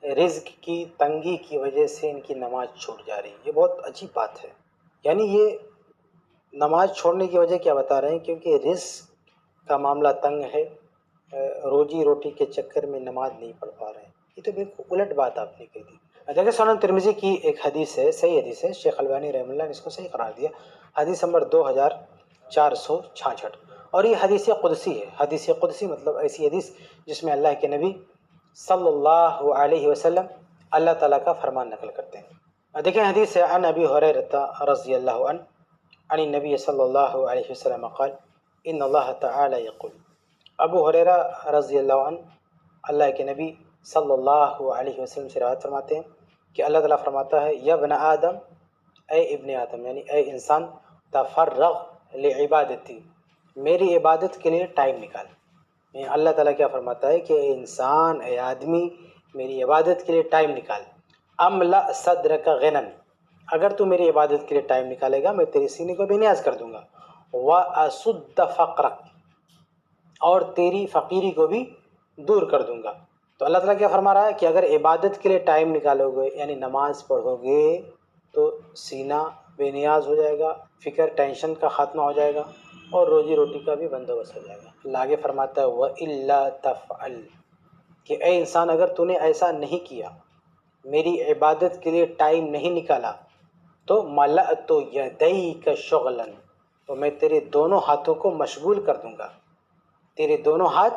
رزق کی تنگی کی وجہ سے ان کی نماز چھوٹ جا رہی ہے۔ یہ بہت عجیب بات ہے، یعنی یہ نماز چھوڑنے کی وجہ کیا بتا رہے ہیں؟ کیونکہ رزق کا معاملہ تنگ ہے، روزی روٹی کے چکر میں نماز نہیں پڑھ پا رہے ہیں۔ یہ تو بالکل الٹ بات آپ نے کہی دی۔ دیکھیں سنن ترمذی کی ایک حدیث ہے، صحیح حدیث ہے، شیخ البانی رحمہ اللہ نے اس کو صحیح قرار دیا، حدیث نمبر 2466، اور یہ حدیث قدسی ہے۔ حدیث قدسی مطلب ایسی حدیث جس میں اللہ کے نبی صلی اللہ علیہ وسلم اللہ تعالیٰ کا فرمان نقل کرتے ہیں۔ دیکھیں حدیث ہے، عن ابی ہریرہ رضی اللہ عنہ عن النبی صلی اللہ علیہ وسلم قال ان اللہ تعالی یقول، ابو ہریرہ رضی اللہ عنہ اللہ کے نبی صلی اللہ علیہ وسلم سے روایت فرماتے ہیں کہ اللہ تعالیٰ فرماتا ہے، یا ابن آدم، اے ابن آدم یعنی اے انسان، تفرغ لعبادتی، میری عبادت کے لیے ٹائم نکال۔ یعنی اللہ تعالیٰ کیا فرماتا ہے کہ اے انسان، اے آدمی، میری عبادت کے لیے ٹائم نکال۔ املا صدرک غنن، اگر تو میری عبادت کے لیے ٹائم نکالے گا میں تیرے سینے کو بے نیاز کر دوں گا۔ وَأَسُدَّ فَقْرَكَ، اور تیری فقیری کو بھی دور کر دوں گا۔ تو اللہ تعالیٰ کیا فرما رہا ہے کہ اگر عبادت کے لیے ٹائم نکالو گے، یعنی نماز پڑھو گے، تو سینہ بے نیاز ہو جائے گا، فکر ٹینشن کا خاتمہ ہو جائے گا، اور روزی روٹی کا بھی بندوبست ہو جائے گا۔ اللہ آگے فرماتا ہے وَإِلَّا تَفْعَلْ، کہ اے انسان اگر تو نے ایسا نہیں کیا، میری عبادت کے لیے ٹائم نہیں نکالا، تو ملأت یدیک شغلا، تو میں تیرے دونوں ہاتھوں کو مشغول کر دوں گا، تیرے دونوں ہاتھ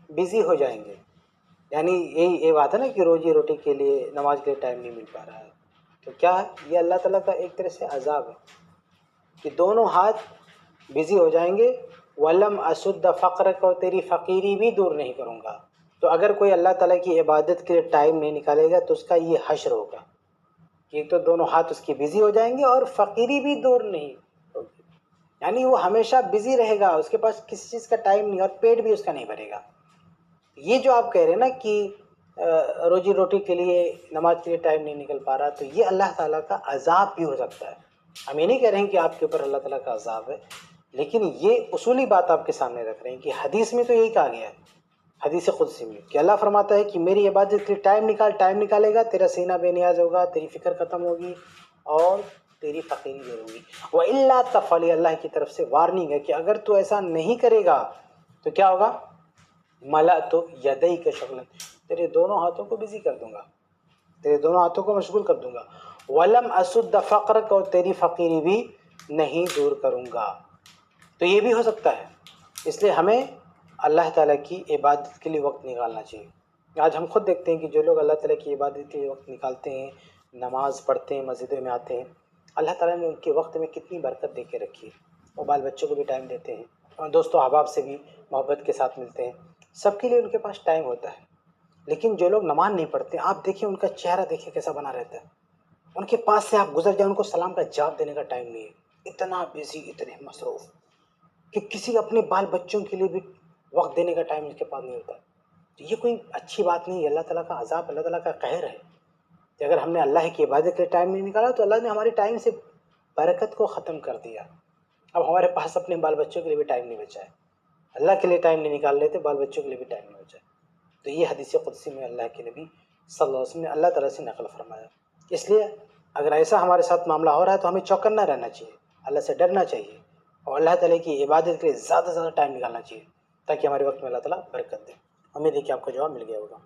بزی ہو جائیں گے۔ یعنی یہ بات ہے نا کہ روزی روٹی کے لیے، نماز کے لیے ٹائم نہیں مل پا رہا ہے، تو کیا ہے یہ اللہ تعالیٰ کا ایک طرح سے عذاب ہے کہ دونوں ہاتھ بزی ہو جائیں گے۔ وَلَمْ أَسُدَّ فَقْرَكَ، اور تیری فقیری بھی دور نہیں کروں گا۔ تو اگر کوئی اللہ تعالیٰ کی عبادت کے لیے ٹائم نہیں نکالے گا تو اس کا یہ حشر ہوگا کہ ایک تو دونوں ہاتھ اس کی بزی ہو جائیں گے اور فقیری بھی دور نہیں ہوگی، یعنی وہ ہمیشہ بزی رہے گا، اس کے پاس کسی چیز کا ٹائم نہیں، اور پیٹ بھی اس کا نہیں بھرے گا۔ یہ جو آپ کہہ رہے ہیں نا کہ روزی روٹی کے لیے، نماز کے لیے ٹائم نہیں نکل پا رہا، تو یہ اللہ تعالیٰ کا عذاب بھی ہو سکتا ہے۔ ہم یہ نہیں کہہ رہے ہیں کہ آپ کے اوپر اللہ تعالیٰ کا عذاب ہے، لیکن یہ اصولی بات آپ کے سامنے رکھ رہے ہیں کہ حدیث میں تو یہی کہا گیا ہے، حدیث قدسی میں، کہ اللہ فرماتا ہے کہ میری عبادت کے لیے ٹائم نکال، ٹائم نکالے گا تیرا سینہ بے نیاز ہوگا، تیری فکر ختم ہوگی، اور تیری فقیری دور ہوگی۔ وَإِلَّا تَفْعَلْ، اللہ کی طرف سے وارننگ ہے کہ اگر تو ایسا نہیں کرے گا تو کیا ہوگا؟ ملأت یدیک شغلا، تیرے دونوں ہاتھوں کو بزی کر دوں گا، تیرے دونوں ہاتھوں کو مشغول کر دوں گا۔ وَلَمْ أَسُدَّ فَقْرَكَ، اور تیری فقیری بھی نہیں دور کروں گا۔ تو یہ بھی ہو سکتا ہے، اس لیے ہمیں اللہ تعالیٰ کی عبادت کے لیے وقت نکالنا چاہیے۔ آج ہم خود دیکھتے ہیں کہ جو لوگ اللہ تعالیٰ کی عبادت کے لیے وقت نکالتے ہیں، نماز پڑھتے ہیں، مسجدوں میں آتے ہیں، اللہ تعالیٰ نے ان کے وقت میں کتنی برکت دے کے رکھی ہے۔ وہ بال بچوں کو بھی ٹائم دیتے ہیں، اور دوست و احباب سے بھی محبت کے ساتھ ملتے ہیں، سب کے لیے ان کے پاس ٹائم ہوتا ہے۔ لیکن جو لوگ نماز نہیں پڑھتے، آپ دیکھیں ان کا چہرہ دیکھیں کیسا بنا رہتا ہے، ان کے پاس سے آپ گزر جائیں ان کو سلام کا جواب دینے کا ٹائم نہیں ہے، اتنا بزی، اتنے مصروف کہ کسی اپنے بال بچوں کے لیے بھی وقت دینے کا ٹائم ان کے پاس نہیں ہوتا۔ تو یہ کوئی اچھی بات نہیں ہے، اللہ تعالیٰ کا عذاب، اللہ تعالیٰ کا قہر ہے کہ اگر ہم نے اللہ کی عبادت کے لیے ٹائم نہیں نکالا تو اللہ نے ہمارے ٹائم سے برکت کو ختم کر دیا۔ اب ہمارے پاس اپنے بال بچوں کے لیے بھی ٹائم نہیں بچا ہے، اللہ کے لیے ٹائم نہیں نکال لیتے، بال بچوں کے لیے بھی ٹائم نہیں بچا ہے۔ تو یہ حدیث قدسی میں اللہ کے نبی صلی اللہ علیہ وسلم نے اللہ تعالیٰ سے نقل فرمایا۔ اس لیے اگر ایسا ہمارے ساتھ معاملہ ہو رہا ہے تو ہمیں چوکنا رہنا چاہیے، اللہ سے ڈرنا چاہیے، اور اللہ تعالیٰ کی عبادت کے لیے زیادہ سے زیادہ ٹائم نکالنا چاہیے، تاکہ ہمارے وقت میں اللہ تعالیٰ برکت دے۔ امید ہے کہ آپ کا جواب مل گیا ہوگا۔